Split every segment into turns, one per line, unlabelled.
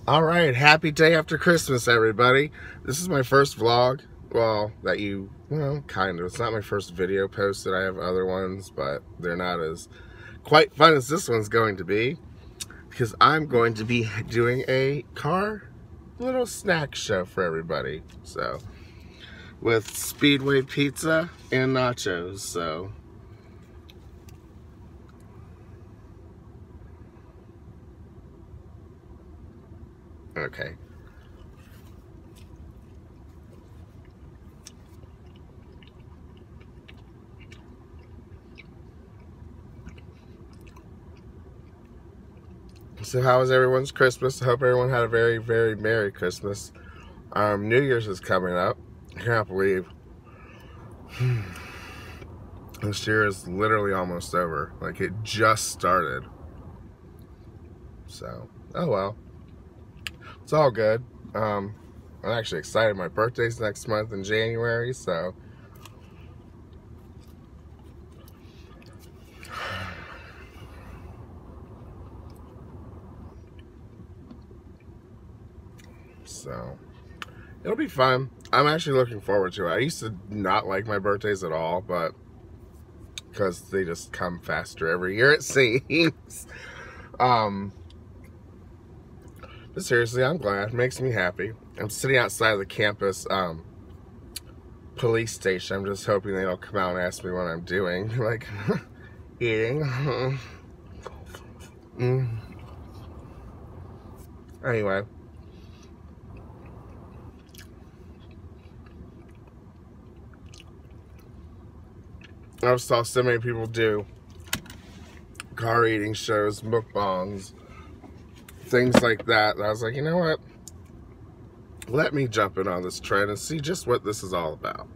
Alright, happy day after Christmas, everybody. This is my first vlog. Well, kind of. It's not my first video post that I have other ones, but they're not as quite fun as this one's going to be. Because I'm going to be doing a car little snack show for everybody. So, with Speedway pizza and nachos, so. Okay. So how was everyone's Christmas? I hope everyone had a very, very Merry Christmas. New Year's is coming up. I can't believe this year is literally almost over. Like, it just started. So, oh well. It's all good. I'm actually excited. My birthday's next month in January, so. So, it'll be fun. I'm actually looking forward to it. I used to not like my birthdays at all, but because they just come faster every year, it seems. But seriously, I'm glad. It makes me happy. I'm sitting outside of the campus police station. I'm just hoping they don't come out and ask me what I'm doing. Like, eating. Anyway. I've saw so many people do car eating shows, mukbangs, things like that. And I was like, you know what? Let me jump in on this trend and see just what this is all about.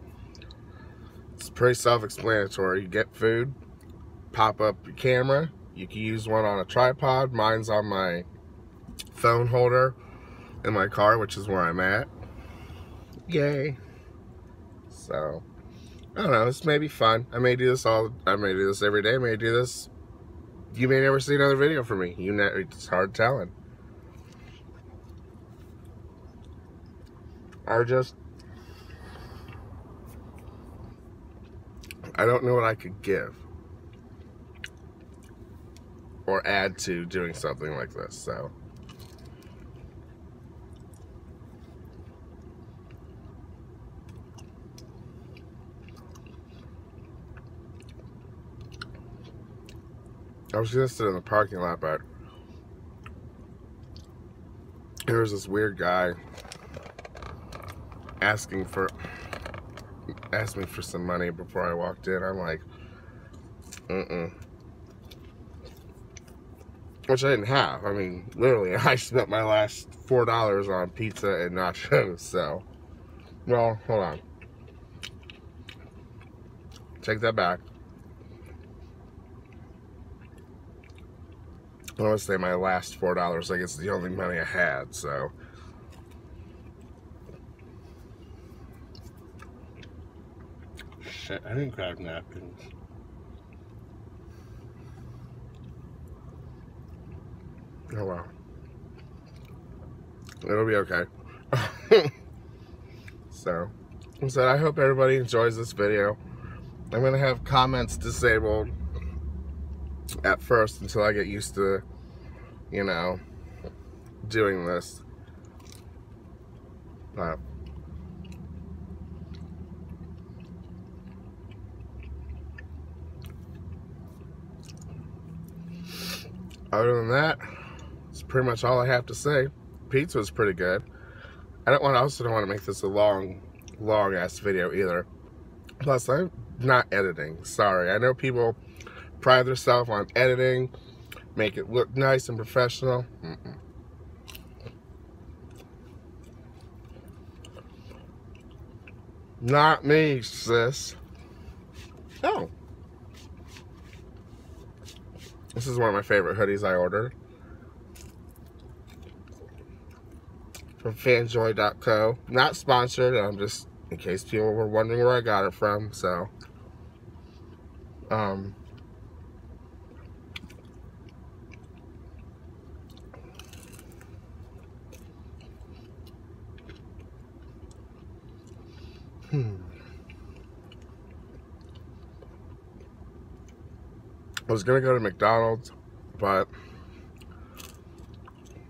It's pretty self-explanatory. You get food, pop up your camera. You can use one on a tripod. Mine's on my phone holder in my car, which is where I'm at. Yay. So, I don't know. This may be fun. I may do this every day. I may do this. You may never see another video from me. It's hard telling. I don't know what I could give or add to doing something like this, so. I was gonna sit in the parking lot, but there was this weird guy asked me for some money before I walked in. I'm like, which I didn't have. I mean, literally, I spent my last $4 on pizza and nachos, so. Well, hold on. Take that back. I want to say my last $4, like, it's the only money I had, so. Shit, I didn't grab napkins. Oh well. It'll be okay. So I hope everybody enjoys this video. I'm gonna have comments disabled at first until I get used to, you know, doing this. But other than that, it's pretty much all I have to say. Pizza was pretty good. I also don't want to make this a long ass video either. Plus, I'm not editing. Sorry. I know people pride themselves on editing, make it look nice and professional. Not me, sis. Oh. This is one of my favorite hoodies I ordered. From fanjoy.co. Not sponsored, I'm just, in case people were wondering where I got it from, so. I was gonna go to McDonald's, but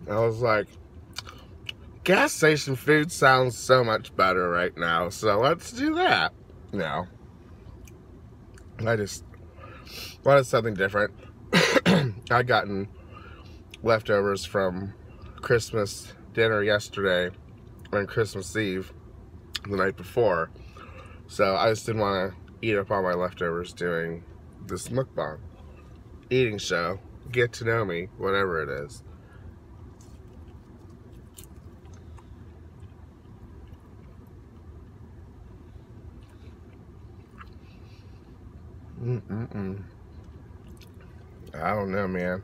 I was like, gas station food sounds so much better right now, so let's do that. No. I just wanted something different. I'd gotten leftovers from Christmas dinner yesterday and Christmas Eve the night before, so I just didn't want to eat up all my leftovers doing this mukbang eating show. Get to know me, whatever it is. I don't know, man.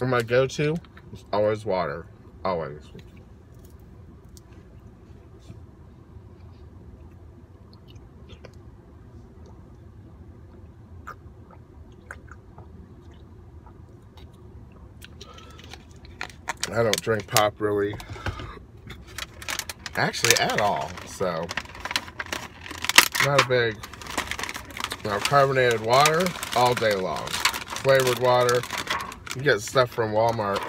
And my go-to is always water. Always. I don't drink pop really, actually, at all, so not a big, carbonated water all day long. Flavored water, you get stuff from Walmart.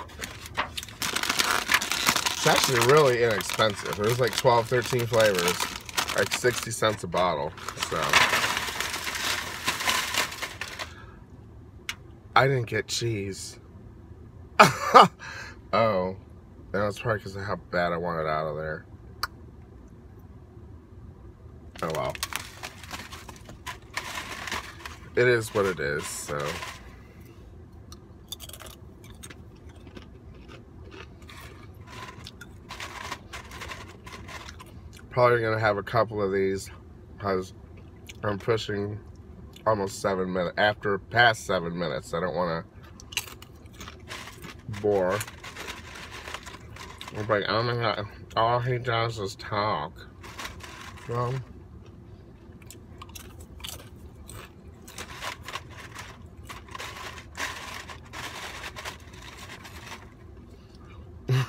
It's actually really inexpensive. There's like 12, 13 flavors, like 60 cents a bottle, so. I didn't get cheese. Oh, that was probably because of how bad I wanted out of there. Oh well. It is what it is, so. Probably gonna have a couple of these because I'm pushing almost 7 minutes. Past 7 minutes, I don't want to bore. I'm like, oh my god, all he does is talk. Well,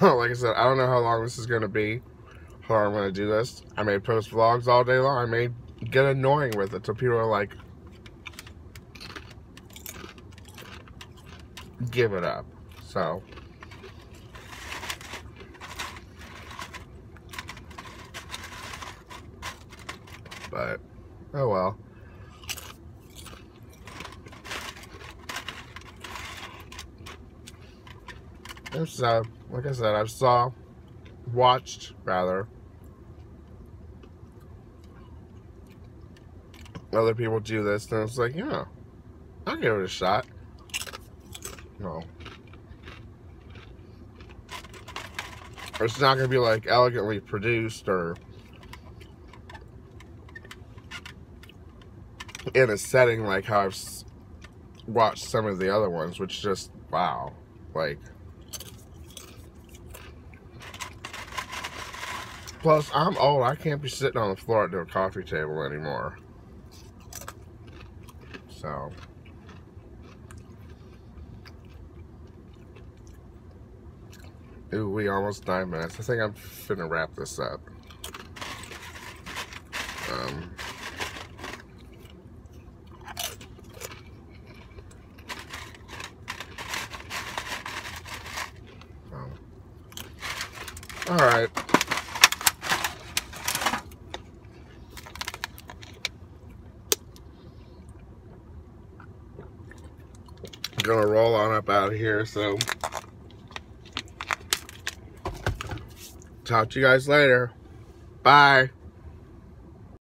like I said, I don't know how long this is going to be, how I'm going to do this. I may post vlogs all day long. I may get annoying with it till people are like, give it up. So, but, oh well. It's, like I said, watched other people do this, and it's like, yeah, I'll give it a shot. No. It's not going to be like elegantly produced or in a setting like how I've watched some of the other ones, which just, wow, like. Plus, I'm old. I can't be sitting on the floor at a coffee table anymore. So. Ooh, we almost 9 minutes. I think I'm finna wrap this up. All right. I'm gonna roll on up out of here, so talk to you guys later. Bye.